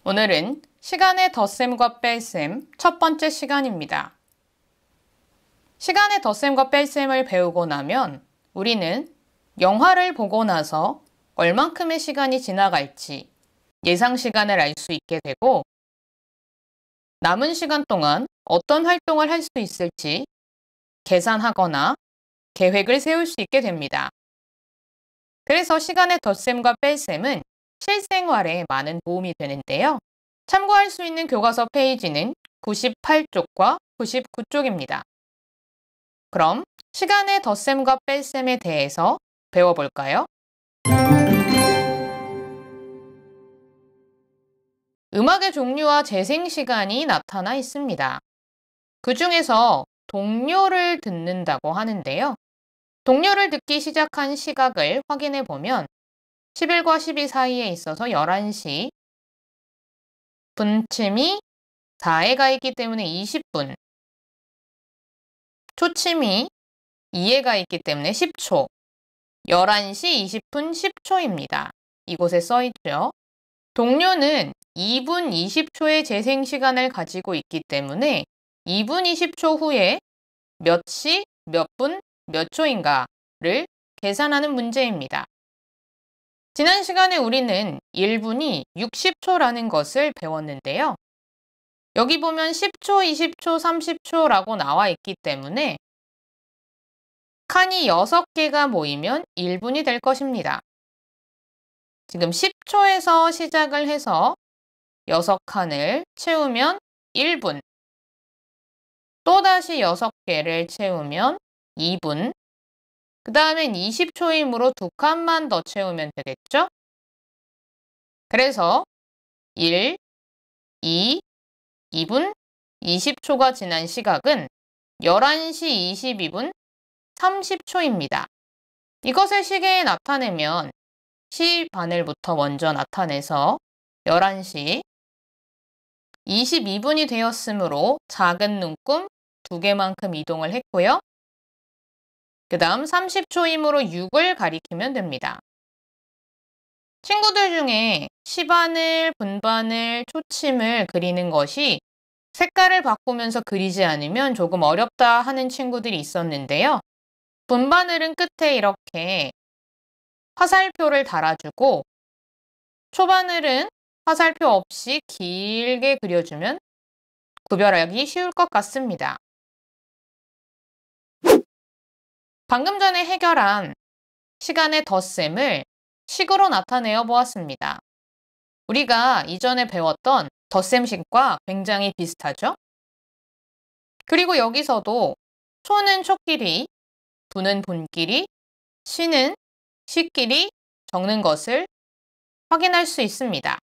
오늘은 시간의 덧셈과 뺄셈 첫 번째 시간입니다. 시간의 덧셈과 뺄셈을 배우고 나면 우리는 영화를 보고 나서 얼만큼의 시간이 지나갈지 예상 시간을 알 수 있게 되고 남은 시간 동안 어떤 활동을 할 수 있을지 계산하거나 계획을 세울 수 있게 됩니다. 그래서 시간의 덧셈과 뺄셈은 실생활에 많은 도움이 되는데요. 참고할 수 있는 교과서 페이지는 98쪽과 99쪽입니다. 그럼 시간의 덧셈과 뺄셈에 대해서 배워볼까요? 음악의 종류와 재생 시간이 나타나 있습니다. 그 중에서 동요를 듣는다고 하는데요. 동요를 듣기 시작한 시각을 확인해 보면 11과 12 사이에 있어서 11시, 분침이 4에 가 있기 때문에 20분, 초침이 2에 가 있기 때문에 10초, 11시 20분 10초입니다. 이곳에 써 있죠. 동요는 2분 20초의 재생 시간을 가지고 있기 때문에 2분 20초 후에 몇 시, 몇 분, 몇 초인가를 계산하는 문제입니다. 지난 시간에 우리는 1분이 60초라는 것을 배웠는데요. 여기 보면 10초, 20초, 30초라고 나와 있기 때문에 칸이 6개가 모이면 1분이 될 것입니다. 지금 10초에서 시작을 해서 6칸을 채우면 1분, 또다시 6개를 채우면 2분, 그 다음엔 20초이므로 2칸만 더 채우면 되겠죠? 그래서 1, 2, 2분, 20초가 지난 시각은 11시 22분 30초입니다. 이것을 시계에 나타내면 시 바늘부터 먼저 나타내서 11시 22분이 되었으므로 작은 눈금 2개만큼 이동을 했고요. 그 다음 30초이므로 6을 가리키면 됩니다. 친구들 중에 시바늘, 분바늘, 초침을 그리는 것이 색깔을 바꾸면서 그리지 않으면 조금 어렵다 하는 친구들이 있었는데요. 분바늘은 끝에 이렇게 화살표를 달아주고 초바늘은 화살표 없이 길게 그려주면 구별하기 쉬울 것 같습니다. 방금 전에 해결한 시간의 덧셈을 식으로 나타내어 보았습니다. 우리가 이전에 배웠던 덧셈식과 굉장히 비슷하죠? 그리고 여기서도 초는 초끼리, 분은 분끼리, 시는 시끼리 적는 것을 확인할 수 있습니다.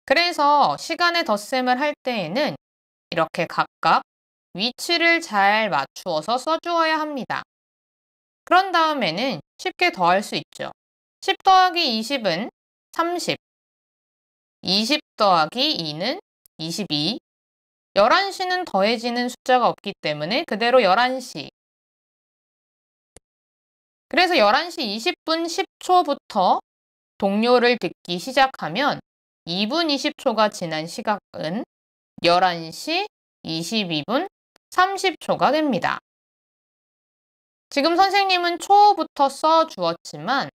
그래서 시간의 덧셈을 할 때에는 이렇게 각각 위치를 잘 맞추어서 써주어야 합니다. 그런 다음에는 쉽게 더할 수 있죠. 10 더하기 20은 30, 20 더하기 2는 22, 11시는 더해지는 숫자가 없기 때문에 그대로 11시. 그래서 11시 20분 10초부터 동요를 듣기 시작하면 2분 20초가 지난 시각은 11시 22분 30초가 됩니다. 지금 선생님은 초부터 써 주었지만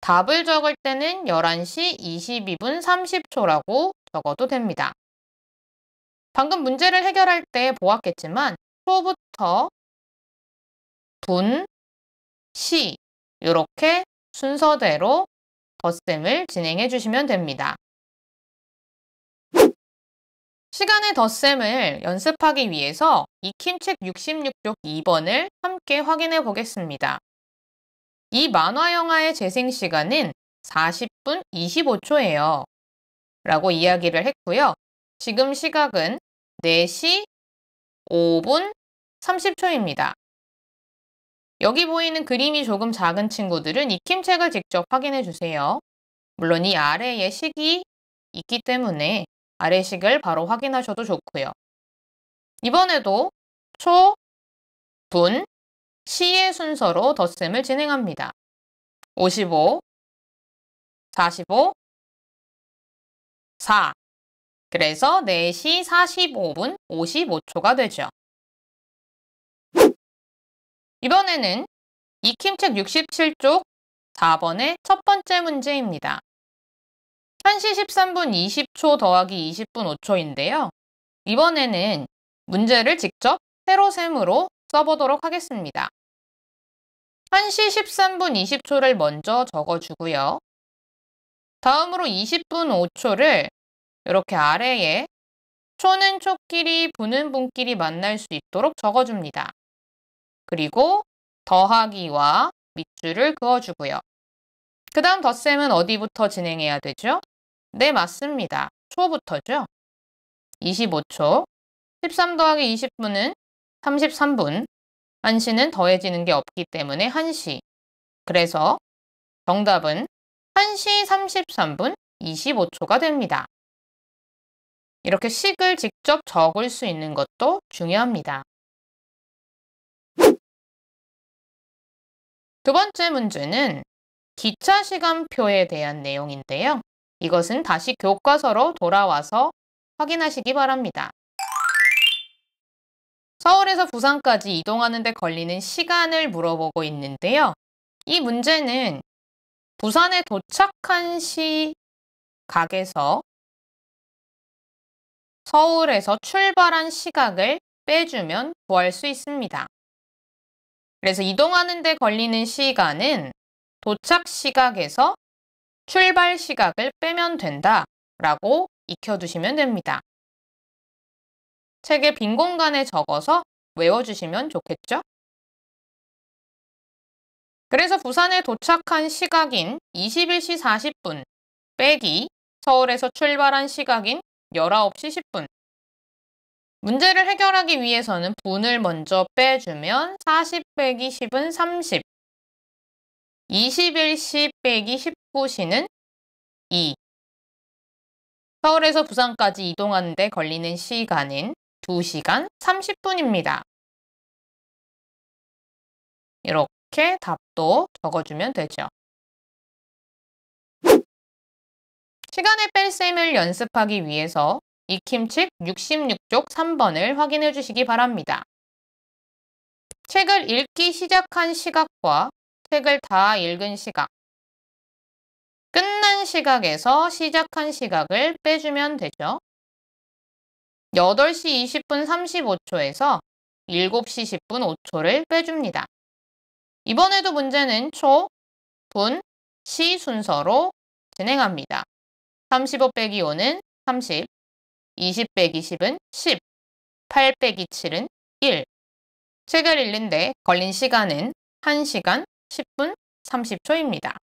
답을 적을 때는 11시 22분 30초라고 적어도 됩니다. 방금 문제를 해결할 때 보았겠지만 초부터 분, 시 이렇게 순서대로 덧셈을 진행해 주시면 됩니다. 시간의 덧셈을 연습하기 위해서 익힘책 66쪽 2번을 함께 확인해 보겠습니다. 이 만화 영화의 재생 시간은 40분 25초예요. 라고 이야기를 했고요. 지금 시각은 4시 5분 30초입니다. 여기 보이는 그림이 조금 작은 친구들은 익힘책을 직접 확인해 주세요. 물론 이 아래에 식이 있기 때문에 아래식을 바로 확인하셔도 좋고요. 이번에도 초, 분, 시의 순서로 덧셈을 진행합니다. 55, 45, 4. 그래서 4시 45분 55초가 되죠. 이번에는 익힘책 67쪽 4번의 첫 번째 문제입니다. 1시 13분 20초 더하기 20분 5초인데요. 이번에는 문제를 직접 세로셈으로 써보도록 하겠습니다. 1시 13분 20초를 먼저 적어주고요. 다음으로 20분 5초를 이렇게 아래에 초는 초끼리, 분은 분끼리 만날 수 있도록 적어줍니다. 그리고 더하기와 밑줄을 그어주고요. 그 다음 덧셈은 어디부터 진행해야 되죠? 네, 맞습니다. 초부터죠. 25초, 13 더하기 20분은 33분, 1시는 더해지는 게 없기 때문에 1시. 그래서 정답은 1시 33분 25초가 됩니다. 이렇게 식을 직접 적을 수 있는 것도 중요합니다. 두 번째 문제는 기차 시간표에 대한 내용인데요. 이것은 다시 교과서로 돌아와서 확인하시기 바랍니다. 서울에서 부산까지 이동하는 데 걸리는 시간을 물어보고 있는데요. 이 문제는 부산에 도착한 시각에서 서울에서 출발한 시각을 빼주면 구할 수 있습니다. 그래서 이동하는 데 걸리는 시간은 도착 시각에서 출발 시각을 빼면 된다라고 익혀두시면 됩니다. 책에 빈 공간에 적어서 외워주시면 좋겠죠? 그래서 부산에 도착한 시각인 21시 40분 빼기 서울에서 출발한 시각인 19시 10분. 문제를 해결하기 위해서는 분을 먼저 빼주면 40 빼기 10은 30. 21시 빼기 19시는 2. 서울에서 부산까지 이동하는 데 걸리는 시간은 2시간 30분입니다. 이렇게 답도 적어주면 되죠. 시간의 뺄셈을 연습하기 위해서 익힘책 66쪽 3번을 확인해 주시기 바랍니다. 책을 읽기 시작한 시각과 책을 다 읽은 시각, 끝난 시각에서 시작한 시각을 빼주면 되죠. 8시 20분 35초에서 7시 10분 5초를 빼줍니다. 이번에도 문제는 초, 분, 시 순서로 진행합니다. 35 빼기 5는 30, 20 빼기 10은 10, 8 빼기 7은 1. 책을 읽는데 걸린 시간은 1시간 10분 30초입니다.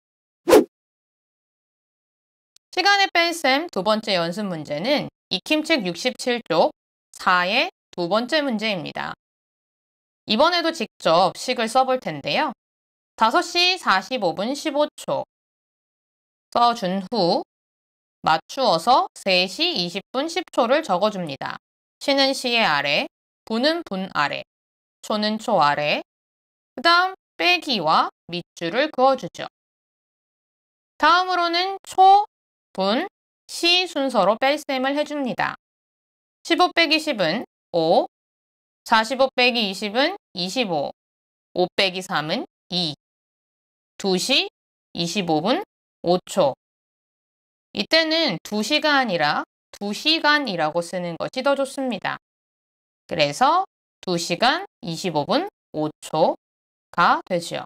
시간의 뺄셈 두 번째 연습 문제는 익힘책 67쪽 4의 두 번째 문제입니다. 이번에도 직접 식을 써볼 텐데요. 5시 45분 15초 써준 후 맞추어서 3시 20분 10초를 적어줍니다. 시는 시의 아래, 분은 분 아래, 초는 초 아래, 그 다음 빼기와 밑줄을 그어주죠. 다음으로는 초, 분, 시 순서로 뺄셈을 해줍니다. 15 빼기 10은 5, 45 빼기 20은 25, 5 빼기 3은 2, 2시 25분 5초. 이때는 2시가 아니라 2시간이라고 쓰는 것이 더 좋습니다. 그래서 2시간 25분 5초가 되죠.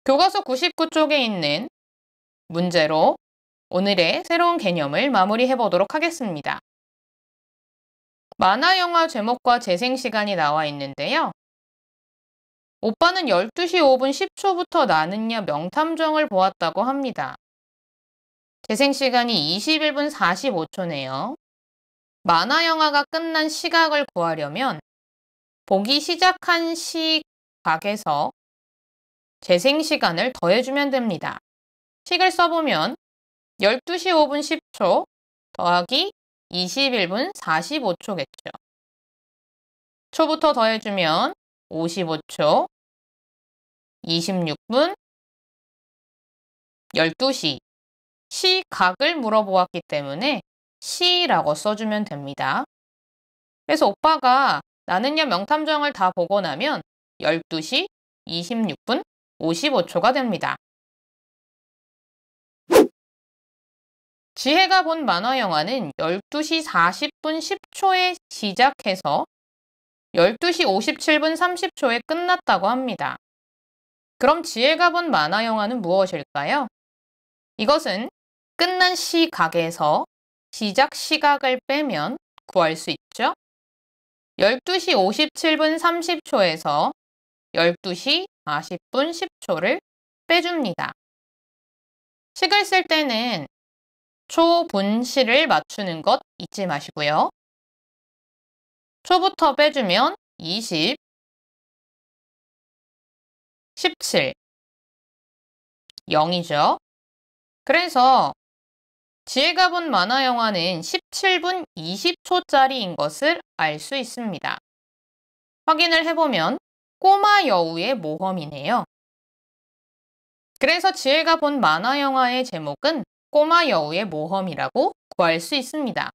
교과서 99쪽에 있는 문제로 오늘의 새로운 개념을 마무리해 보도록 하겠습니다. 만화 영화 제목과 재생시간이 나와 있는데요. 오빠는 12시 5분 10초부터 나는야 명탐정을 보았다고 합니다. 재생시간이 21분 45초네요. 만화 영화가 끝난 시각을 구하려면 보기 시작한 시각에서 재생시간을 더해주면 됩니다. 식을 써보면 12시 5분 10초 더하기 21분 45초겠죠. 초부터 더해주면 55초, 26분, 12시, 시각을 물어보았기 때문에 시라고 써주면 됩니다. 그래서 오빠가 나는야 명탐정을 다 보고 나면 12시 26분 55초가 됩니다. 지혜가 본 만화 영화는 12시 40분 10초에 시작해서 12시 57분 30초에 끝났다고 합니다. 그럼 지혜가 본 만화 영화는 무엇일까요? 이것은 끝난 시각에서 시작 시각을 빼면 구할 수 있죠. 12시 57분 30초에서 12시 40분 10초를 빼줍니다. 식을 쓸 때는 초, 분, 시를 맞추는 것 잊지 마시고요. 초부터 빼주면 20, 17, 0이죠. 그래서 지혜가 본 만화 영화는 17분 20초짜리인 것을 알 수 있습니다. 확인을 해보면 꼬마 여우의 모험이네요. 그래서 지혜가 본 만화 영화의 제목은 꼬마 여우의 모험이라고 구할 수 있습니다.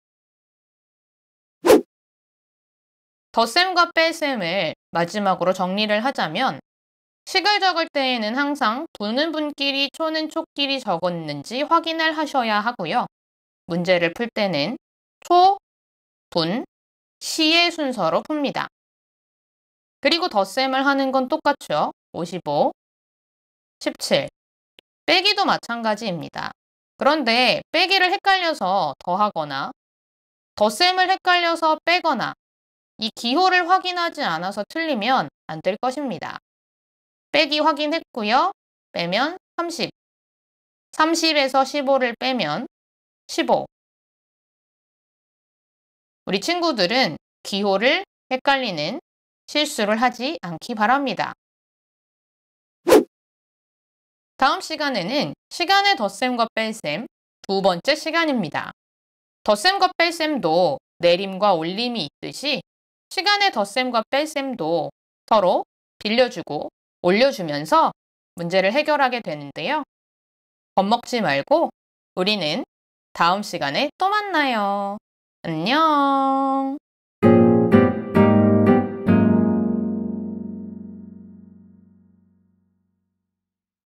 덧셈과 뺄셈을 마지막으로 정리를 하자면 식을 적을 때에는 항상 분은 분끼리 초는 초끼리 적었는지 확인을 하셔야 하고요. 문제를 풀 때는 초, 분, 시의 순서로 풉니다. 그리고 덧셈을 하는 건 똑같죠. 55, 17. 빼기도 마찬가지입니다. 그런데 빼기를 헷갈려서 더하거나 덧셈을 헷갈려서 빼거나 이 기호를 확인하지 않아서 틀리면 안 될 것입니다. 빼기 확인했고요. 빼면 30. 30에서 15를 빼면 15. 우리 친구들은 기호를 헷갈리는 실수를 하지 않기 바랍니다. 다음 시간에는 시간의 덧셈과 뺄셈 두 번째 시간입니다. 덧셈과 뺄셈도 내림과 올림이 있듯이 시간의 덧셈과 뺄셈도 서로 빌려주고 올려주면서 문제를 해결하게 되는데요. 겁먹지 말고 우리는 다음 시간에 또 만나요. 안녕.